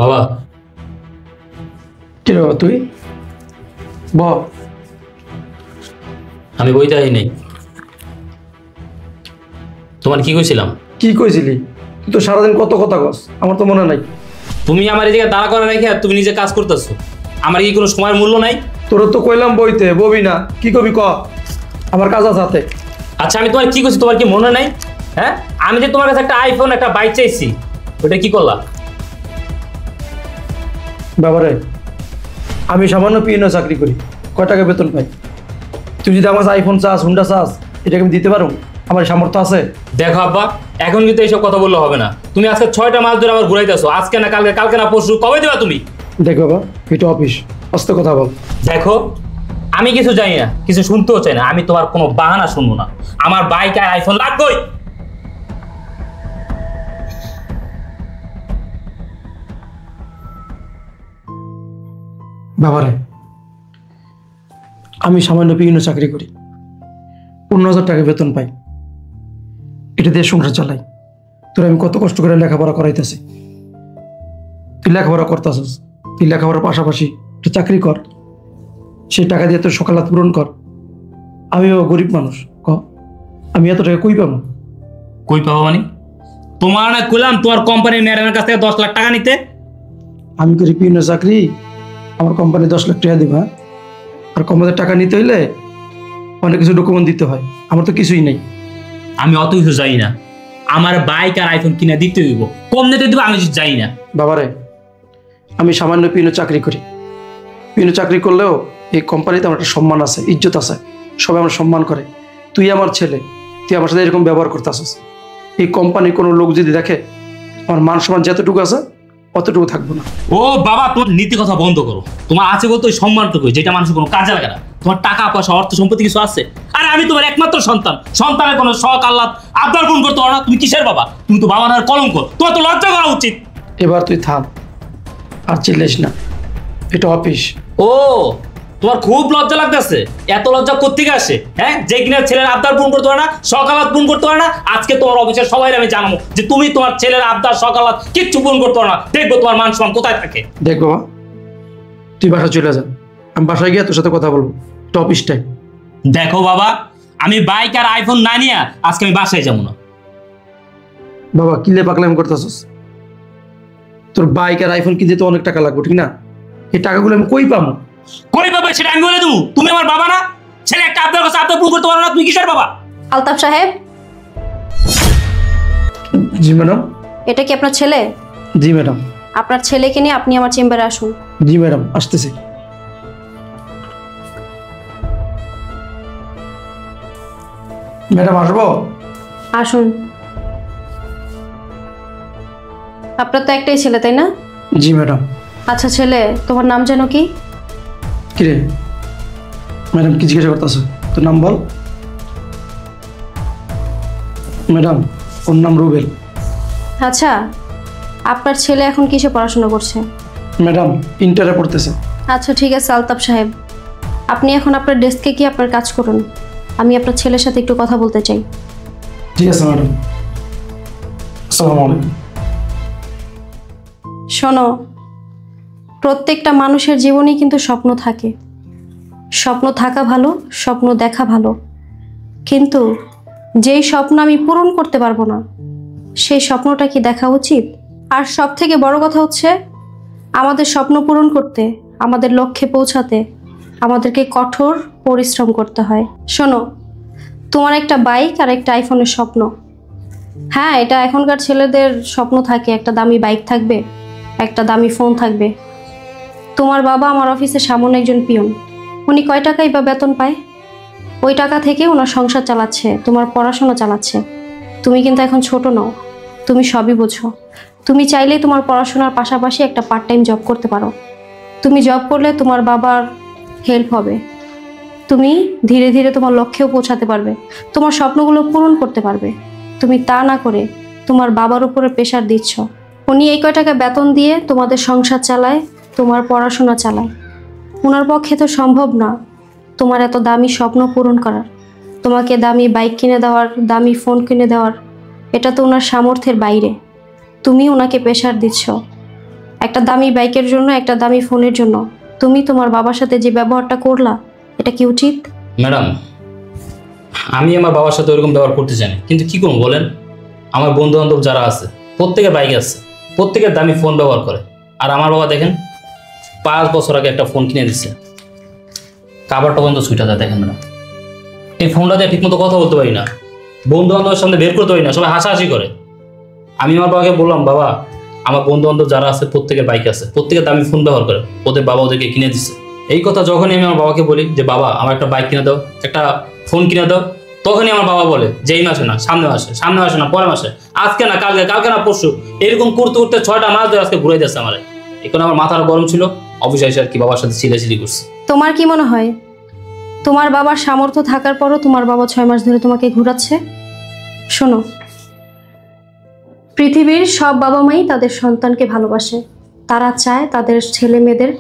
বাবা কি রে বাবা তুই ব আমি বইতে আই নাই। তোমার কি কইছিলাম? কি কইছিলি? তুই তো সারাদিন কত কথা কস, আমার তো মনে নাই। তুমি আমার এই জায়গায় দাঁড়া করে রেখে তুমি নিজে কাজ করতেছো, আমার কি কোনো সময়ের মূল্য নাই? তোর তো কইলাম বইতে ববি না, কি কবি ক, আমার কাজ আছে হাতে। আচ্ছা আমি তোমার কি করছি তোমার কি মনে নাই? হ্যাঁ আমি যে তোমার কাছে একটা আইফোন একটা বাইক চাইছি, ওটা কি করলা? বাবারে আমি সামান্য পিএনও চাকরি করি, কয় টাকা বেতন পাই? তুই যদি আমার আইফোন চাস হুন্ডা চাস এটাকে আমি দিতে পারো? আমার সামর্থ্য আছে? দেখো আব্বা, এখন কিন্তু এইসব কথা বললে হবে না। তুমি আজকে 6টা মাস ধরে আমার ঘুরাইতেছো, আজকে না কালকে, কালকে না পরশু, কবে দেবা তুমি? দেখ বাবা, এটা অফিস, আস্তে কথা বল। দেখো আমি কিছু জানি না, কিছু শুনতেও চাই না, আমি তোমার কোনো বাহানা শুনবো না। আমার বাইক আর আইফোন লাগবেই। বাবারে আমি সামান্য পিএনও চাকরি করি, 15,000 টাকা বেতন পাই, এটা দিয়ে সংসার চালাই। তোর আমি কত কষ্ট করে লেখাপড়া করাইতেছি, তুই লেখাপড়া করতেছিস, তুই লেখাপড়ার পাশাপাশি একটা চাকরি কর, সেই টাকা দিয়ে তোর সকালাত পূরণ কর। আমিও গরিব মানুষ, ক আমি এত টাকা কই পাবো? কই পাবো মানে? তোমার না কইলাম তোমার কোম্পানির ম্যাডামের কাছ থেকে 10 লাখ টাকা নিতে। আমি করি পিএনও চাকরি, আমার কোম্পানি 10 লাখ টাকা দিবা, আর কোম্পানির টাকা নিতে হইলে অনেক কিছু ডকুমেন্ট দিতে হয়, আমার তো কিছুই নেই। আমি অত কিছু জানি না, আমার বাইক আর আইফোন কিনে দিতে হইব, কম দিতে দিব আমি জানি না। বাবারে আমি সামান্য পিএনও চাকরি করি, পিএনও চাকরি করলেও এই কোম্পানিতে আমার একটা সম্মান আছে, ইজ্জত আছে, সবাই আমার সম্মান করে। তুই আমার ছেলে, তুই আমার সাথে এরকম ব্যবহার করতে আসিস, এই কোম্পানির কোনো লোক যদি দেখে আমার মান সম্মান যতটুকু আছে অতটুকু থাকবো না। ও বাবা, তোমার নীতি কথা বন্ধ করো। তোমার আছে বলতো ওই সম্মানটুকু, যেটা মানুষের কোনো কাজে লাগে না। তোমার টাকা পয়সা অর্থ সম্পত্তি কিছু আছে? আরে আমি তোমার একমাত্র সন্তান, সন্তানের কোনো শখ আহ্লাদ আবদার পূরণ করতে পারো না? তুমি কিসের বাবা? তুমি তো বাবা নার কলঙ্ক, তোমার তো লজ্জা করা উচিত। এবার তুই থাম, আর চিল্লাইস না, এটা অফিস। ও তোমার খুব লজ্জা লাগতেছে? এত লজ্জা কোত্থেকে আসে? হ্যাঁ, যে কিনা ছেলের আবদার পূরণ করতে পারে না, সকালাত পূরণ করতে পারে না, আজকে তোমার অফিসের সবাই আমি জানাবো যে তুমি তোমার ছেলের আবদার সকালাত কিচ্ছু পূরণ করতে পারো না। দেখবো তোমার মান সম্মান কোথায় থাকে। দেখ বাবা, তুই বাসায় চলে যা, আমি বাসায় গিয়ে তোর সাথে কথা বলবো, এটা অফিস টাইম। দেখো বাবা, আমি বাইক আর আইফোন না নিয়ে আজকে আমি বাসায় যাবো না। বাবা কিলে পাকলাম করতেছস? তোর বাইক আর আইফোন কিনতে তো অনেক টাকা লাগবে, ঠিক না? এই টাকাগুলো আমি কই পাবো? কই বাবা সেটা আমি বলে দেবো? তুমি আমার বাবা না? ছেলে একটা আবদার কাছে আবদার পূরণ করতে পারো না, তুমি কিসের বাবা? আলতাফ সাহেব, জি ম্যাডাম। এটা কি আপনার ছেলে? জি ম্যাডাম। আপনার ছেলেকে নিয়ে আপনি আমার চেম্বারে আসুন। জি ম্যাডাম, আসতেছি। ম্যাডাম আসবো? আসুন। আপনার তো একটাই ছেলে, তাই না? জি ম্যাডাম। আচ্ছা ছেলে, তোমার নাম যেন কি? কিরে ম্যাডাম কি জিজ্ঞাসা করতেছো? তোর নাম বল। ম্যাডাম ওর নাম রুবেল। আচ্ছা, আপনার ছেলে এখন কিসে পড়াশোনা করছে? ম্যাডাম ইন্টারে পড়তেছে। আচ্ছা ঠিক আছে আলতাফ সাহেব, আপনি এখন আপনার ডেস্কে গিয়ে আপনার কাজ করুন। আমি আপনার ছেলের সাথে একটু কথা বলতে চাই। ঠিক আছে ম্যাডাম, আসসালামু আলাইকুম। শোনো, প্রত্যেকটা মানুষের জীবনেই কিন্তু স্বপ্ন থাকে। স্বপ্ন থাকা ভালো, স্বপ্ন দেখা ভালো, কিন্তু যেই স্বপ্ন আমি পূরণ করতে পারবো না সেই স্বপ্নটা কি দেখা উচিত? আর সব থেকে বড় কথা হচ্ছে, আমাদের স্বপ্ন পূরণ করতে, আমাদের লক্ষ্যে পৌঁছাতে আমাদেরকে কঠোর পরিশ্রম করতে হয়। শোনো, তোমার একটা বাইক আর একটা আইফোনের স্বপ্ন, হ্যাঁ এটা এখনকার ছেলেদের স্বপ্ন থাকে, একটা দামি বাইক থাকবে, একটা দামি ফোন থাকবে। তোমার বাবা আমার অফিসে সামনে একজন পিয়ন, উনি কয় টাকাই বা বেতন পায়? ওই টাকা থেকে ওনার সংসার চালাচ্ছে, তোমার পড়াশোনা চালাচ্ছে। তুমি কিন্তু এখন ছোট নও, তুমি সবই বোঝো। তুমি চাইলেই তোমার পড়াশোনার পাশাপাশি একটা পার্ট টাইম জব করতে পারো। তুমি জব করলে তোমার বাবার হেল্প হবে, তুমি ধীরে ধীরে তোমার লক্ষ্যেও পৌঁছাতে পারবে, তোমার স্বপ্নগুলো পূরণ করতে পারবে। তুমি তা না করে তোমার বাবার উপরে প্রেশার দিচ্ছ। উনি এই কয় টাকা বেতন দিয়ে তোমাদের সংসার চালায়, তোমার পড়াশোনা চালায়। ওনার পক্ষে তো সম্ভব না তোমার এত দামি স্বপ্ন পূরণ করার, তোমাকে দামি বাইক কিনে দেওয়ার, দামি ফোন কিনে দেওয়ার। এটা তো ওনার সামর্থ্যের বাইরে, তুমি ওনাকে প্রেশার দিচ্ছ। একটা দামি বাইকের জন্য, একটা দামি ফোনের জন্য তুমি তোমার বাবার সাথে যে ব্যবহারটা করলা, এটা কি উচিত? ম্যাডাম, আমি আমার বাবার সাথে ওরকম ব্যবহার করতে চাই না, কিন্তু কি করবো বলেন? আমার বন্ধু বান্ধব যারা আছে প্রত্যেকের বাইক আছে, প্রত্যেকের দামি ফোন ব্যবহার করে। আর আমার বাবা দেখেন 5 বছর আগে একটা ফোন কিনে দিচ্ছে, কাবারটা পর্যন্ত ছুটা যায়। দেখেন ম্যাডাম, এই ফোনটা দিয়ে ঠিক মতো কথা বলতে পারি না, বন্ধু বান্ধবের সামনে বের করতে পারি না, সবাই হাসাহাসি করে। আমি আমার বাবাকে বললাম, বাবা আমার বন্ধু বান্ধব যারা আছে প্রত্যেকের বাইক আছে, প্রত্যেকের দামি ফোন ব্যবহার করে, ওদের বাবা ওদেরকে কিনে দিচ্ছে। এই কথা যখনই আমি আমার বাবাকে বলি যে বাবা আমার একটা বাইক কিনে দাও, একটা ফোন কিনে দাও, তখনই আমার বাবা বলে যে এই মাসে না, সামনে মাসে, সামনে মাসে না, পরের মাসে, আজকে না কালকে, কালকে না পরশু, এরকম করতে করতে 6টা মাস ধরে আজকে ঘুরে যাচ্ছে আমার। এখন আমার মাথার গরম ছিল, অফিসে এসে আর কি বাবার সাথে চিলাচিলি করছি। তোমার কি মনে হয় তোমার বাবার সামর্থ্য থাকার পরও তোমার বাবা 6 মাস ধরে তোমাকে ঘোরাচ্ছে? শোনো, পৃথিবীর সব বাবা মাই তাদের সন্তানকে ভালোবাসে। তারা চায় তাদের ছেলে মেয়েদের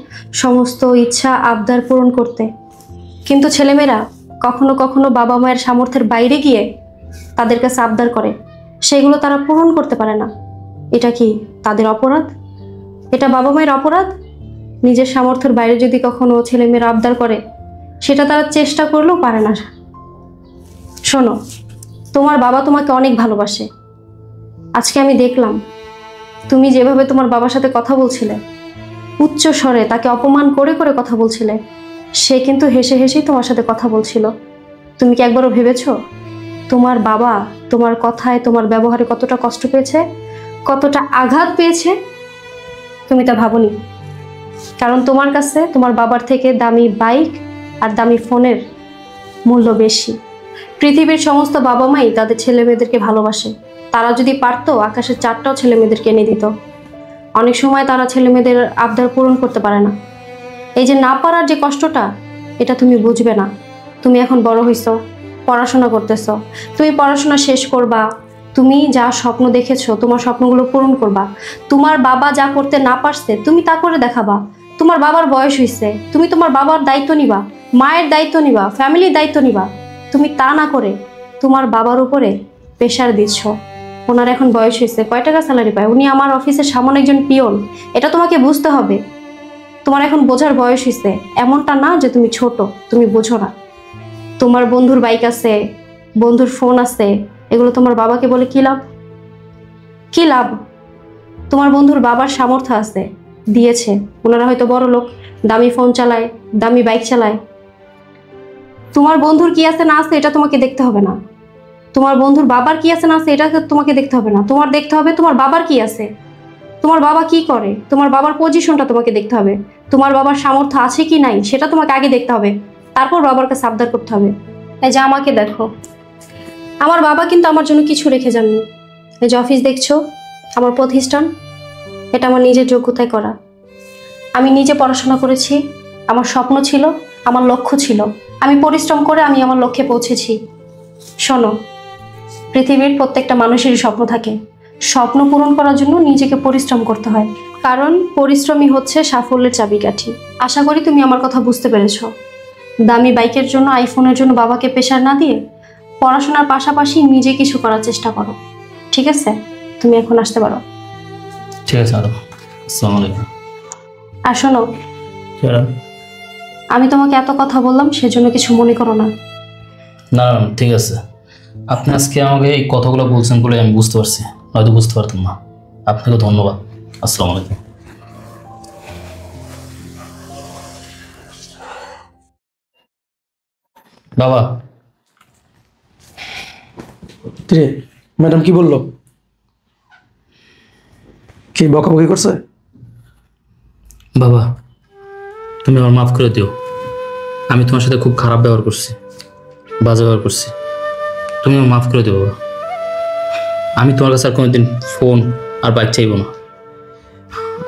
সমস্ত ইচ্ছা আবদার পূরণ করতে, কিন্তু ছেলেমেয়েরা কখনো কখনো বাবা মায়ের সামর্থ্যের বাইরে গিয়ে তাদের কাছে আবদার করে, সেগুলো তারা পূরণ করতে পারে না। এটা কি তাদের অপরাধ? এটা বাবা মায়ের অপরাধ? নিজের সামর্থ্যের বাইরে যদি কখনো ছেলেমেয়েরা আবদার করে, সেটা তারা চেষ্টা করলেও পারে না। শোনো, তোমার বাবা তোমাকে অনেক ভালোবাসে। আজকে আমি দেখলাম তুমি যেভাবে তোমার বাবার সাথে কথা বলছিলে, উচ্চ স্বরে তাকে অপমান করে করে কথা বলছিলে, সে কিন্তু হেসে হেসেই তোমার সাথে কথা বলছিল। তুমি কি একবারও ভেবেছো তোমার বাবা তোমার কথায়, তোমার ব্যবহারে কতটা কষ্ট পেয়েছে, কতটা আঘাত পেয়েছে? তুমি তা ভাবোনি, কারণ তোমার কাছে তোমার বাবার থেকে দামি বাইক আর দামি ফোনের মূল্য বেশি। পৃথিবীর সমস্ত বাবা মাই তাদের ছেলে মেয়েদেরকে ভালোবাসে। তারা যদি পারতো আকাশের 4টাও ছেলে মেয়েদেরকে এনে দিত। অনেক সময় তারা ছেলে মেয়েদের আবদার পূরণ করতে পারে না। এই যে না পারার যে কষ্টটা, এটা তুমি বুঝবে না। তুমি এখন বড় হইছো, পড়াশোনা করতেছো, তুমি পড়াশোনা শেষ করবা, তুমি যা স্বপ্ন দেখেছো তোমার স্বপ্নগুলো পূরণ করবা। তোমার বাবা যা করতে না পারছে তুমি তা করে দেখাবা। তোমার বাবার বয়স হয়েছে, তুমি তোমার বাবার দায়িত্ব নিবা, মায়ের দায়িত্ব নিবা, ফ্যামিলির দায়িত্ব নিবা। তুমি তা না করে তোমার বাবার উপরে প্রেশার দিচ্ছ। ওনার এখন বয়স হয়েছে, কয় টাকা স্যালারি পায়? উনি আমার অফিসের সামনে একজন পিয়ন। এটা তোমাকে বুঝতে হবে। তোমার এখন বোঝার বয়স হয়েছে। এমনটা না যে তুমি ছোট, তুমি বোঝো না। তোমার বন্ধুর বাইক আছে, বন্ধুর ফোন আছে, এগুলো তোমার বাবাকে বলে কি লাভ? কি লাভ? তোমার বন্ধুর বাবার সামর্থ্য আছে, দিয়েছে। ওনারা হয়তো বড় লোক, দামি ফোন চালায়, দামি বাইক চালায়। তোমার বন্ধুর কি আছে না আছে এটা তোমাকে দেখতে হবে না। তোমার বন্ধুর বাবার কি আছে না আছে এটা তোমাকে দেখতে হবে না। তোমার দেখতে হবে তোমার বাবার কি আছে, তোমার বাবা কি করে, তোমার বাবার পজিশনটা তোমাকে দেখতে হবে। তোমার বাবার সামর্থ্য আছে কি নাই সেটা তোমাকে আগে দেখতে হবে, তারপর বাবার কাছে আবদার করতে হবে। এই যে আমাকে দেখো, আমার বাবা কিন্তু আমার জন্য কিছু রেখে যাননি। এই যে অফিস দেখছো, আমার প্রতিষ্ঠান, এটা আমার নিজের যোগ্যতায় করা। আমি নিজে পড়াশোনা করেছি, আমার স্বপ্ন ছিল, আমার লক্ষ্য ছিল, আমি পরিশ্রম করে আমি আমার লক্ষ্যে পৌঁছেছি। শোনো, পৃথিবীর প্রত্যেকটা মানুষেরই স্বপ্ন থাকে। স্বপ্ন পূরণ করার জন্য নিজেকে পরিশ্রম করতে হয়, কারণ পরিশ্রমই হচ্ছে সাফল্যের চাবিকাঠি। আশা করি তুমি আমার কথা বুঝতে পেরেছো। দামি বাইকের জন্য, আইফোনের জন্য বাবাকে প্রেশার না দিয়ে পড়াশোনার পাশাপাশি নিজে কিছু করার চেষ্টা করো। ঠিক আছে, তুমি এখন আসতে পারো। ঠিক আছে ম্যাডাম, আসসালামু আলাইকুম। আর শোনো, আমি তোমাকে এত কথা বললাম সেজন্য কিছু মনে করো না। না ম্যাডাম, ঠিক আছে। আপনি আজকে আমাকে এই কথাগুলো বলছেন বলে আমি বুঝতে পারছি, হয়তো বুঝতে পারতাম না। আপনাকে ধন্যবাদ। আসসালামু আলাইকুম। বাবা, রে ম্যাডাম কি বললো? কি বকাবকি করছে? বাবা তুমি আমার মাফ করে দিও। আমি তোমার সাথে খুব খারাপ ব্যবহার করছি, বাজে ব্যবহার করছি। তুমি আমার মাফ করে দিও বাবা। আমি তোমার কাছে আর কোনোদিন ফোন আর বাইক চাইবো না।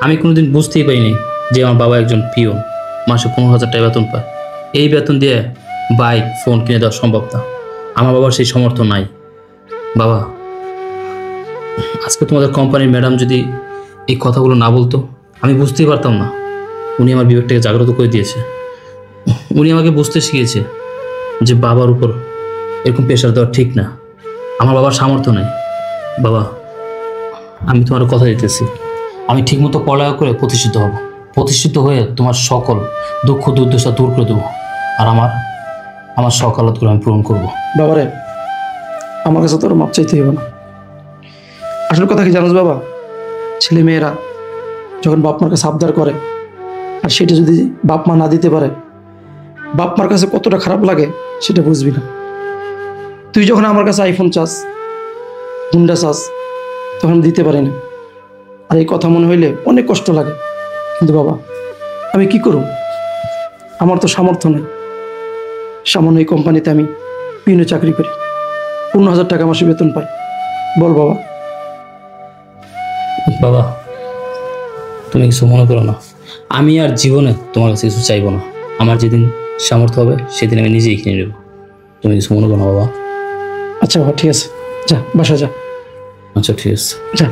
আমি কোনোদিন বুঝতেই পারিনি যে আমার বাবা একজন পিয়ন, মাসে 15,000 টাকা বেতন পায়। এই বেতন দিয়ে বাইক ফোন কিনে দেওয়া সম্ভব না। আমার বাবার সেই সামর্থ্য নাই। বাবা, আজকে তোমাদের কোম্পানির ম্যাডাম যদি এই কথাগুলো না বলতো আমি বুঝতেই পারতাম না। উনি আমার বিবেকটাকে জাগ্রত করে দিয়েছে। উনি আমাকে বুঝতে শিখিয়েছে যে বাবার উপর এরকম প্রেশার দেওয়া ঠিক না। আমার বাবার সামর্থ্য নেই। বাবা, আমি তোমার কথা দিতেছি, আমি ঠিকমতো পড়ালেখা করে প্রতিষ্ঠিত হব, প্রতিষ্ঠিত হয়ে তোমার সকল দুঃখ দুর্দশা দূর করে দেবো, আর আমার শখ আহ্লাদগুলো আমি পূরণ করবো। বাবারে, আমার কাছে তোর মাপ চাইতে হবে না। আসল কথা কি জানোস বাবা, ছেলে মেয়েরা যখন বাপ মার কাছে আবদার করে আর সেটা যদি বাপ মা না দিতে পারে, বাপ মার কাছে কতটা খারাপ লাগে সেটা বুঝবি না। তুই যখন আমার কাছে আইফোন চাস, হুন্ডা চাস, তখন দিতে পারি না, আর এই কথা মনে হইলে অনেক কষ্ট লাগে। কিন্তু বাবা, আমি কি করব? আমার তো সামর্থ্য নেই। সামান্য এই কোম্পানিতে আমি পিওনে চাকরি করি, 15,000 টাকা মাসে বেতন পাই। বল বাবা। বাবা, তুমি কিছু মনে করো না, আমি আর জীবনে তোমার কাছে কিছু চাইবো না। আমার যেদিন সামর্থ্য হবে সেদিন আমি নিজেই কিনে নেব। তুমি কিছু মনে করো না বাবা। আচ্ছা বাবা, ঠিক আছে, যা বাসা যা। আচ্ছা ঠিক আছে। যা।